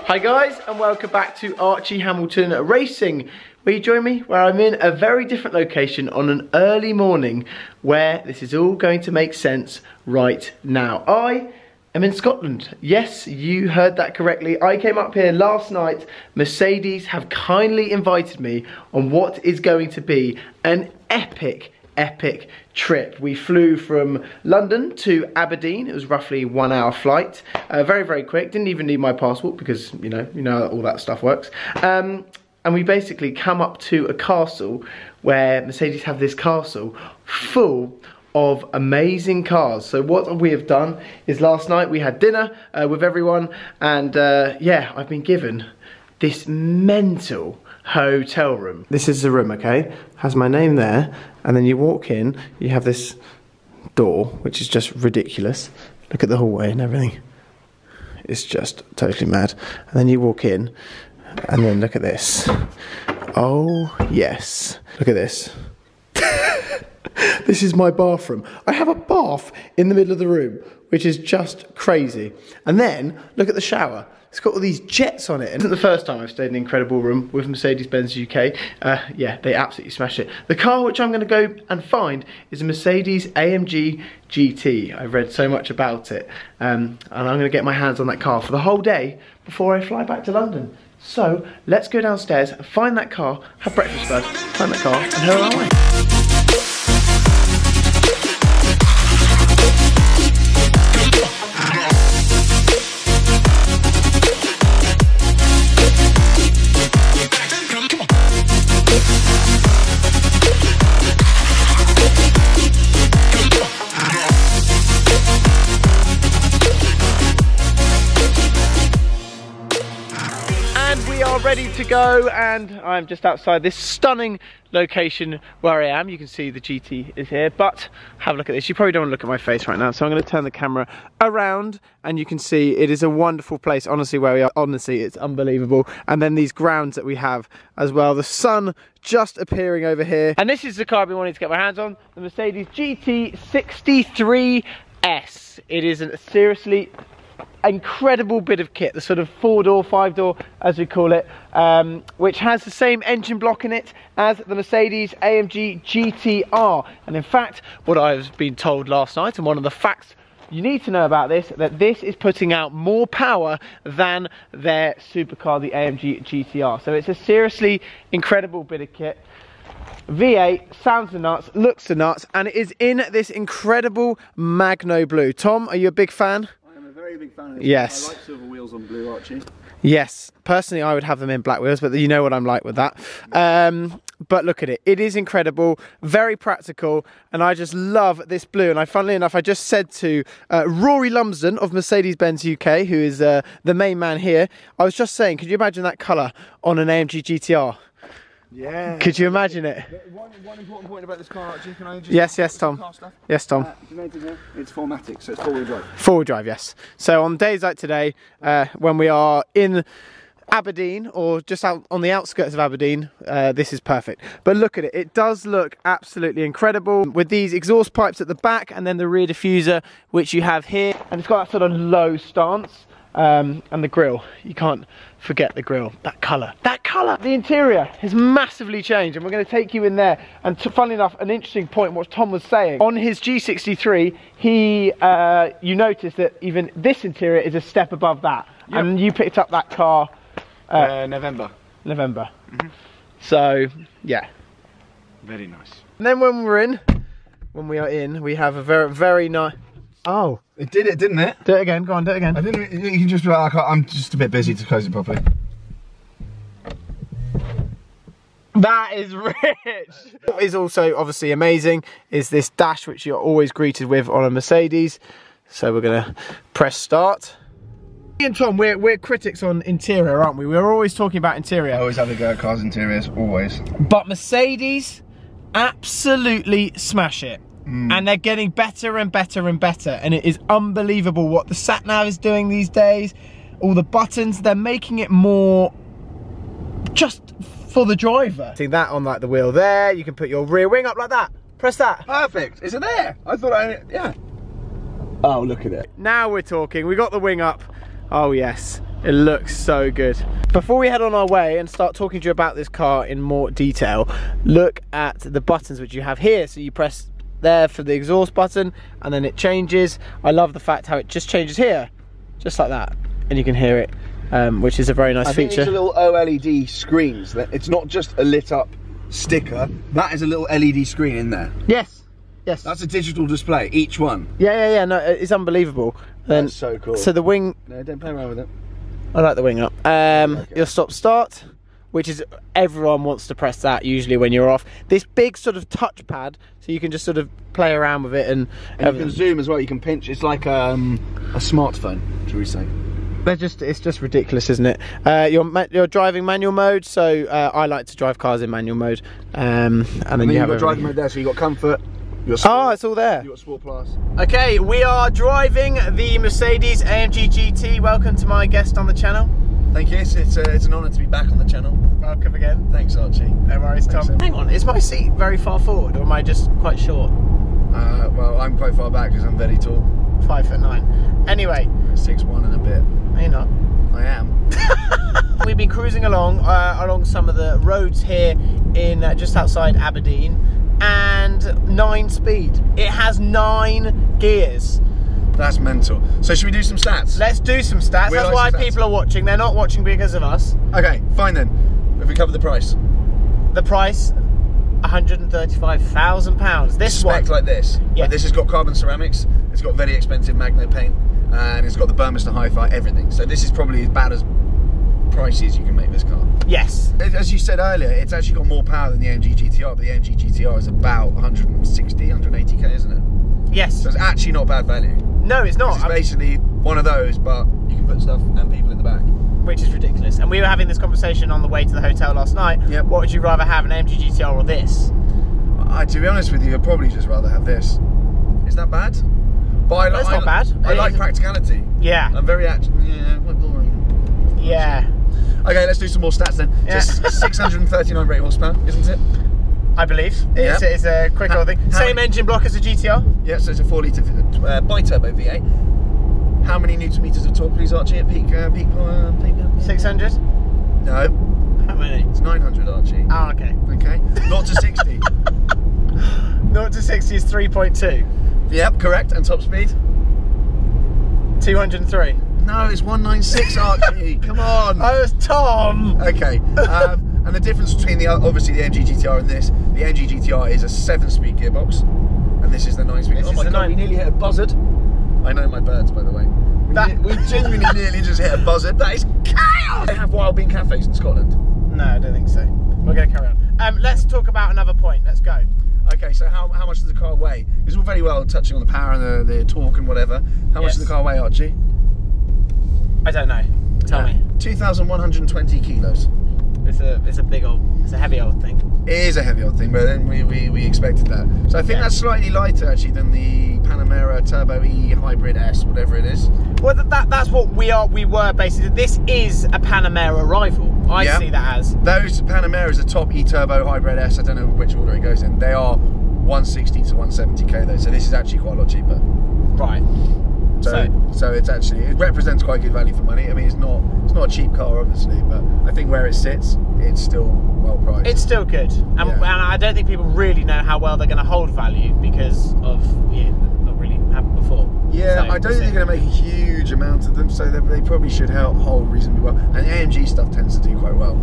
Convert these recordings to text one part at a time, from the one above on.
Hi guys, and welcome back to Archie Hamilton Racing. Will you join me where I'm in a very different location on an early morning where this is all going to make sense right now. I am in Scotland. Yes, you heard that correctly. I came up here last night. Mercedes have kindly invited me on what is going to be an epic trip. We flew from London to Aberdeen. It was roughly 1 hour flight. Very quick. Didn't even need my passport because you know how all that stuff works. And we basically come up to a castle where Mercedes have this castle full of amazing cars. So what we have done is last night we had dinner with everyone, and yeah, I've been given this mental hotel room. This is the room, okay? Has my name there, and then you walk in, you have this door, which is just ridiculous. Look at the hallway and everything. It's just totally mad. And then you walk in, and then look at this. Oh, yes. Look at this. This is my bathroom. I have a bath in the middle of the room, which is just crazy. And then, look at the shower. It's got all these jets on it. It isn't the first time I've stayed in an incredible room with Mercedes-Benz UK. Yeah, they absolutely smash it. The car which I'm going to go and find is a Mercedes-AMG GT. I've read so much about it. And I'm going to get my hands on that car for the whole day before I fly back to London. So, let's go downstairs, find that car, have breakfast first, find that car, and here are we. Ready to go, and I'm just outside this stunning location where I am. You can see the GT is here, but have a look at this. You probably don't want to look at my face right now, so I'm going to turn the camera around and you can see it is a wonderful place, honestly, where we are. Honestly, it's unbelievable. And then these grounds that we have as well, the sun just appearing over here. And this is the car I've been wanting to get my hands on, the Mercedes GT63S. It is a seriously incredible bit of kit, the sort of 4-door, 5-door as we call it, which has the same engine block in it as the Mercedes-AMG GTR. And in fact, what I've been told last night, and one of the facts you need to know about this, that this is putting out more power than their supercar, the AMG GTR. So it's a seriously incredible bit of kit. V8, sounds the nuts, looks the nuts, and it is in this incredible Magno blue. Tom, are you a big fan? Very big fan of this. Yes. I like silver wheels on blue, Archie. Yes, personally I would have them in black wheels, but you know what I'm like with that. But look at it, it is incredible, very practical, and I just love this blue. And funnily enough, I just said to Rory Lumsden of Mercedes-Benz UK, who is the main man here, I was just saying, could you imagine that colour on an AMG GTR? Yeah. Could you imagine it? One important point about this car, Archie, can I just... Yes, Tom. Yes, Tom. It's 4MATIC, so it's four-wheel drive. Four-wheel drive, yes. So on days like today, when we are in Aberdeen, or just out on the outskirts of Aberdeen, this is perfect. But look at it, it does look absolutely incredible with these exhaust pipes at the back and then the rear diffuser, which you have here. And it's got that sort of low stance. And the grille, you can't forget the grille, that colour. The interior has massively changed, and we're going to take you in there. And funnily enough, an interesting point, what Tom was saying, on his G63, you notice that even this interior is a step above that. Yep. And you picked up that car November. Mm-hmm. So, yeah. Very nice. And then when we are in, we have a very nice... Oh. It did it, didn't it? Do it again, go on, do it again. I didn't, you can just be like, I'm just a bit busy to close it properly. That is rich! What is also obviously amazing is this dash, which you're always greeted with on a Mercedes. So we're gonna press start. Me and Tom, we're critics on interior, aren't we? We're always talking about interior. I always have a go at cars' interiors, always. But Mercedes absolutely smash it. And they're getting better and better and better, and it is unbelievable what the sat-nav is doing these days. All the buttons, they're making it more just for the driver. See that on like the wheel there, you can put your rear wing up like that. Press that. Perfect. Is it there? I thought yeah. Oh, look at it. Now we're talking. We got the wing up. Oh yes. It looks so good. Before we head on our way and start talking to you about this car in more detail, look at the buttons which you have here. So you press there for the exhaust button and then it changes. I love the fact how it just changes here, just like that, and you can hear it, which is a very nice feature. I think these are little OLED screens. It's not just a lit up sticker. That is a little LED screen in there. Yes, yes. That's a digital display, each one. Yeah. No, it's unbelievable. That's so cool. So the wing. No, don't play around with it. I like the wing up. Okay. Your stop start, which is, everyone wants to press that usually when you're off. This big sort of touchpad, so you can just sort of play around with it, and you can zoom as well. You can pinch. It's like a smartphone, shall we say? It's just ridiculous, isn't it? You're driving manual mode, so I like to drive cars in manual mode. And then you have got driving mode there, so you got comfort. Sport, it's all there. You got Sport Plus. Okay, we are driving the Mercedes-AMG GT. Welcome to my guest on the channel. Thank you. It's an honour to be back on the channel. Welcome again. Thanks, Archie. No worries, Tom. Thanks, Hang on, is my seat very far forward, or am I just quite short? Well, I'm quite far back because I'm very tall. 5'9". Anyway. 6'1" and a bit. No, you're not. I am. We've been cruising along some of the roads here in just outside Aberdeen, and 9-speed. It has 9 gears. That's mental. So should we do some stats? Let's do some stats. That's why people are watching. They're not watching because of us. Okay, fine then. If we cover the price. The price, £135,000. This one. Spec like this. Yeah. This has got carbon ceramics. It's got very expensive Magno paint, and it's got the Burmester Hi-Fi, everything. So this is probably as bad as pricey as you can make this car. Yes. As you said earlier, it's actually got more power than the AMG GTR, but the AMG GTR is about 160, 180k, isn't it? Yes. So it's actually not bad value. No, it's not. It's basically one of those, but you can put stuff and people in the back. Which is ridiculous. And we were having this conversation on the way to the hotel last night. Yep. What would you rather have, an AMG GTR or this? To be honest with you, I'd probably just rather have this. Is that bad? But It's not bad. I like practicality. Yeah. I'm very quite boring. Yeah. Okay, let's do some more stats then. Yeah. Just 639 brake horsepower, isn't it? I believe. It's a quick old thing. Same engine block as a GTR? Yeah, so it's a 4-litre bi-turbo V8. How many newton meters of torque, please, Archie, at peak? 600? No. How many? It's 900, Archie. Oh, okay. Okay. 0 to 60. 0 to 60 is 3.2. Yep, correct. And top speed? 203. No, it's 196, Archie. Come on. Oh, it's Tom. Okay. And the difference between obviously the AMG GTR and this, the AMG GTR is a 7-speed gearbox, and this is the 9-speed. Oh my God, we nearly hit a buzzard. I know my birds, by the way. We genuinely nearly just hit a buzzard. That is chaos. They have wild bean cafes in Scotland. No, I don't think so. We're going to carry on. Let's talk about another point. Let's go. Okay, so how much does the car weigh? It's all very well touching on the power and the torque and whatever. How much does the car weigh, Archie? I don't know. Tell me. 2,120 kilos. It's a heavy old thing. It is a heavy old thing, but then we expected that. So I think that's slightly lighter actually than the Panamera Turbo E Hybrid S, whatever it is. Well, that's what we were basically. This is a Panamera rival. I see that as. Those Panameras are top E Turbo Hybrid S. I don't know which order it goes in. They are 160 to 170k though, so this is actually quite a lot cheaper. Right. So it represents quite good value for money. I mean, it's not a cheap car, obviously, but I think where it sits, it's still well priced. It's still good, and I don't think people really know how well they're going to hold value because of not really happened before. Yeah, so I don't think they're going to make a huge amount of them, so they probably should hold reasonably well. And AMG stuff tends to do quite well.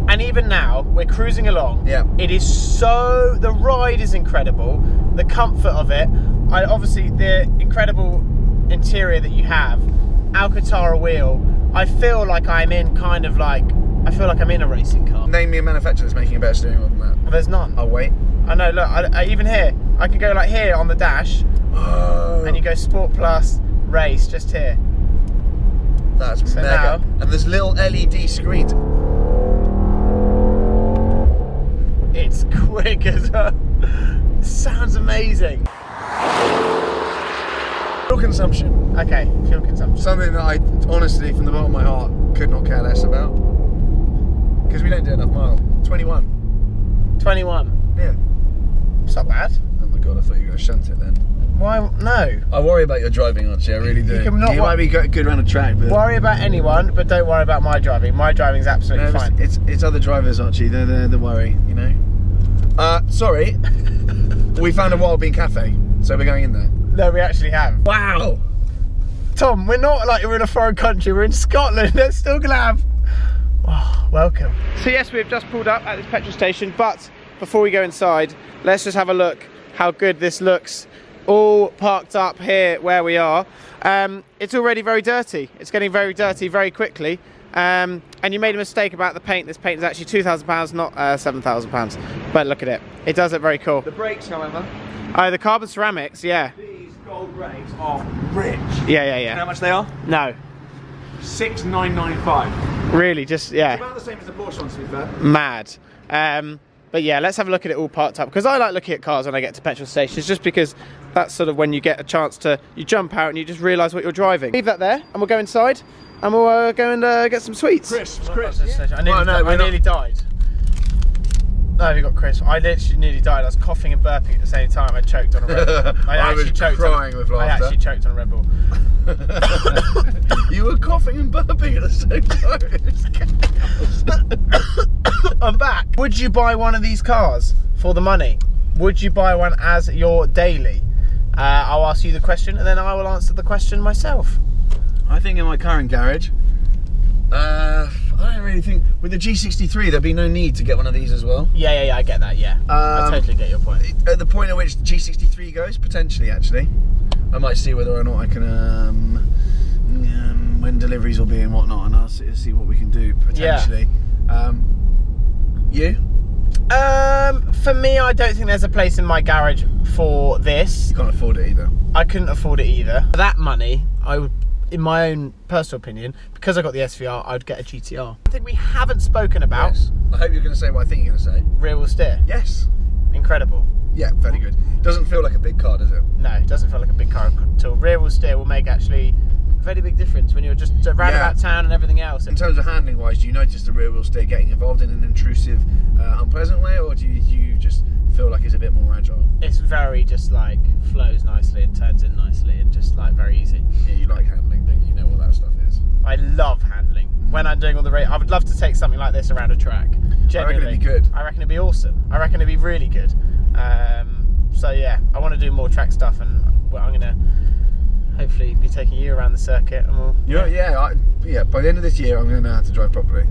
And even now, we're cruising along. Yeah. It is the ride is incredible. The comfort of it, obviously the incredible interior that you have, Alcantara wheel. I feel like I'm in a racing car. Name me a manufacturer that's making a better steering wheel than that. Well, there's none. Oh wait. I know. Look, even here, I can go like here on the dash, and you go Sport Plus, race just here. That's mega. Now, and there's little LED screens. It's quick as well. Sounds amazing. Fuel consumption. Okay, fuel consumption. Something that I honestly, from the bottom of my heart, could not care less about. Because we don't do enough miles. 21. 21. Yeah. It's not bad. Oh my God, I thought you were going to shunt it then. Why? No. I worry about your driving, Archie. I really do. You might be good around a track, but worry about anyone, but don't worry about my driving. My driving's absolutely fine. It's other drivers, Archie. They're the worry, you know. Sorry. We found a wild bean cafe, so we're going in there. No, we actually have. Wow. Tom, we're not like we're in a foreign country. We're in Scotland. They're still gonna have. Oh, welcome. So yes, we've just pulled up at this petrol station, but before we go inside, let's just have a look how good this looks. All parked up here where we are. It's already very dirty. It's getting very dirty very quickly. And you made a mistake about the paint. This paint is actually £2,000, not £7,000. But look at it. It does look very cool. The brakes, however. Oh, the carbon ceramics, yeah. These gold brakes are rich. Yeah. You know how much they are? No. 6,995. Really, just, yeah. It's about the same as the Porsche ones, to be fair. Mad. But yeah, let's have a look at it all parked up, because I like looking at cars when I get to petrol stations, just because that's sort of when you get a chance to, you jump out and you just realise what you're driving. Leave that there, and we'll go inside, and we'll go and get some sweets. Crisps. Yeah. I nearly died. No, we got crisps. I literally nearly died. I was coughing and burping at the same time. I choked on a Red Bull. I was crying with laughter. I actually choked on a Red Bull. You were coughing and burping at the same time. I'm back. Would you buy one of these cars for the money? Would you buy one as your daily? I'll ask you the question, and then I will answer the question myself. I think in my current garage, I don't really think with the G63 there'd be no need to get one of these as well. Yeah, I get that. Yeah, I totally get your point. At the point at which the G63 goes, potentially, actually, I might see whether or not I can, when deliveries will be and whatnot, and I'll see what we can do potentially. Yeah. You? For me, I don't think there's a place in my garage for this. You can't afford it either. I couldn't afford it either. For that money, I would, in my own personal opinion, because I got the SVR, I would get a GTR. I think we haven't spoken about. Yes. I hope you're going to say what I think you're going to say. Rear wheel steer. Yes. Incredible. Yeah, very good. Doesn't feel like a big car, does it? No, it doesn't feel like a big car at all. Rear wheel steer will make actually a very big difference when you're just around about town and everything else. In terms of handling wise, do you notice the rear wheel steer getting involved in an intrusive, unpleasant way, or do you just feel like it's a bit more agile? It's very just like flows nicely and turns in nicely and just like very easy. Yeah, you like handling, don't you? You know what that stuff is. I love handling. When I'm doing all the I would love to take something like this around a track. Genuinely. I reckon it'd be good. I reckon it'd be awesome. I reckon it'd be really good. So yeah, I want to do more track stuff, and I'm gonna hopefully be taking you around the circuit, and we'll. Yeah. By the end of this year, I'm gonna know how to drive properly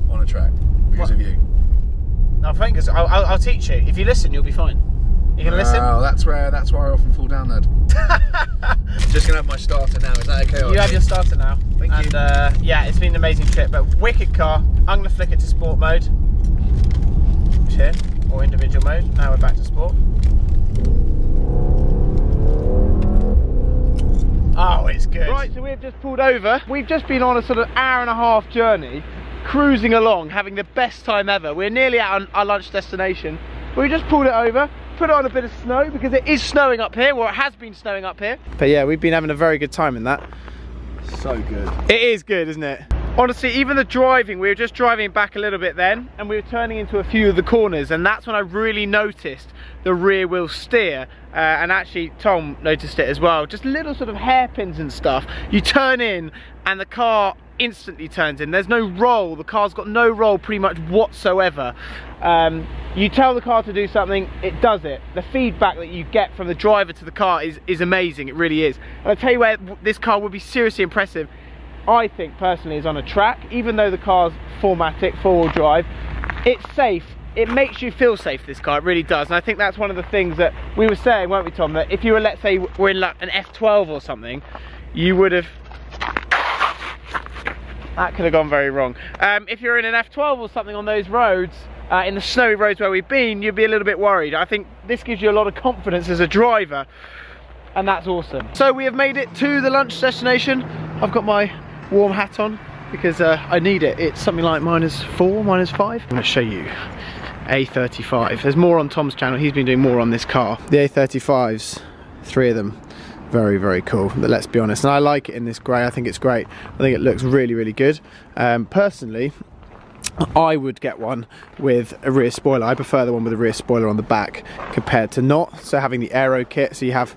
on a track because of you. No, thanks. I'll teach you. If you listen, you'll be fine. You gonna listen? Oh, that's where I often fall down, lad. Just gonna have my starter now. Is that okay? You have your starter now. Thank you. And yeah, it's been an amazing trip. But wicked car. I'm gonna flick it to sport mode. Here, or individual mode. Now we're back to sport. Oh, it's good. Right, so we've just pulled over. We've just been on a sort of hour-and-a-half journey, cruising along, having the best time ever. We're nearly at our lunch destination. We just pulled it over, put it on a bit of snow, because it is snowing up here, well, it has been snowing up here. But yeah, we've been having a very good time in that. So good. It is good, isn't it? Honestly, even the driving, we were just driving back a little bit then, and we were turning into a few of the corners, and that's when I really noticed the rear wheel steer, and actually Tom noticed it as well. Just little sort of hairpins and stuff. You turn in, and the car instantly turns in. There's no roll. The car's got no roll pretty much whatsoever. You tell the car to do something, it does it. The feedback that you get from the driver to the car is amazing. It really is. And I'll tell you where this car would be seriously impressive, I think personally, is on a track. Even though the car's 4MATIC, 4-wheel drive, it's safe. It makes you feel safe, this car, it really does. And I think that's one of the things that we were saying, weren't we, Tom, that if you were, let's say, we're in like an F12 or something, you would have, that could have gone very wrong. If you're in an F12 or something on those roads, in the snowy roads where we've been, you'd be a little bit worried. I think this gives you a lot of confidence as a driver, and that's awesome. So we have made it to the lunch destination. I've got my warm hat on because I need it. It's something like -4, -5. I'm going to show you A35. There's more on Tom's channel. He's been doing more on this car. The A35s, 3 of them, very, very cool. But let's be honest, and I like it in this grey. I think it's great. I think it looks really, really good. Personally, I would get one with a rear spoiler. I prefer the one with a rear spoiler on the back compared to not. So having the aero kit, so you have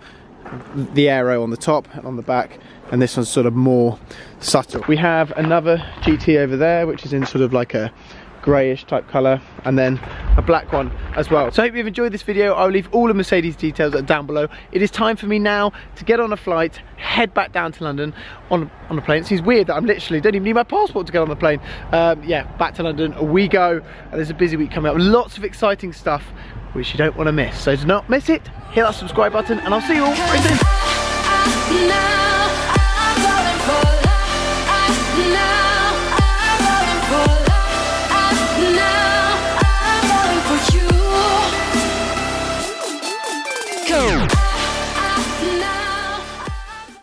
the aero on the top and on the back, and this one's sort of more subtle. We have another GT over there, which is in sort of like a greyish type colour, and then a black one as well. So I hope you've enjoyed this video. I'll leave all the Mercedes details down below. It is time for me now to get on a flight, head back down to London on a plane. It seems weird that I'm literally don't even need my passport to get on the plane. Yeah, back to London we go. There's a busy week coming up, lots of exciting stuff which you don't want to miss, so do not miss it. Hit that subscribe button and I'll see you all very soon.